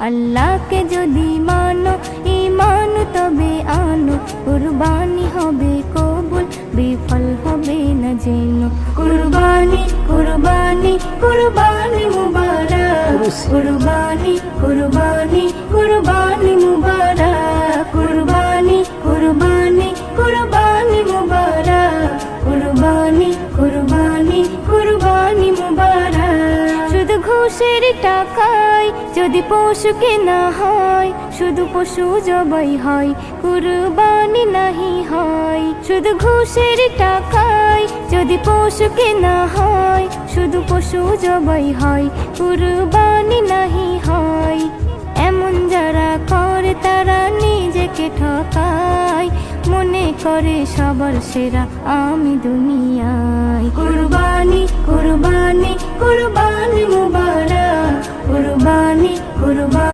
আল্লাহকে যদি মানো ঈমান তবে আনো, কুরবানি হবে কবুল বিফল হবে না যেন। কুরবানি কুরবানি কুরবানি মুবারক, কুরবানি কুরবানি কুরবানি মুবারক, কুরবানি কুরবানি কুরবানি মুবারক, কুরবানি কুরবানি কুরবানি মুবারক। শুধু ঘুষের টাকায় যদি পশু কেনা হয়, শুধু পশু জবাই হয়, কুরবানি নাহি হয়। শুধু ঘুষের টাকায় যদি পশু কেনা হয়, শুধু পশু জবাই হয়, কুরবানি নাহি হয়। এমন যারা করে তারা নিজেকে ঠকায়, মনে করে সবার সেরা আমি দুনিয়ায়। কুরবানি কুরবানি কুরবানি মুবারক, কুরবানি কুরবানি।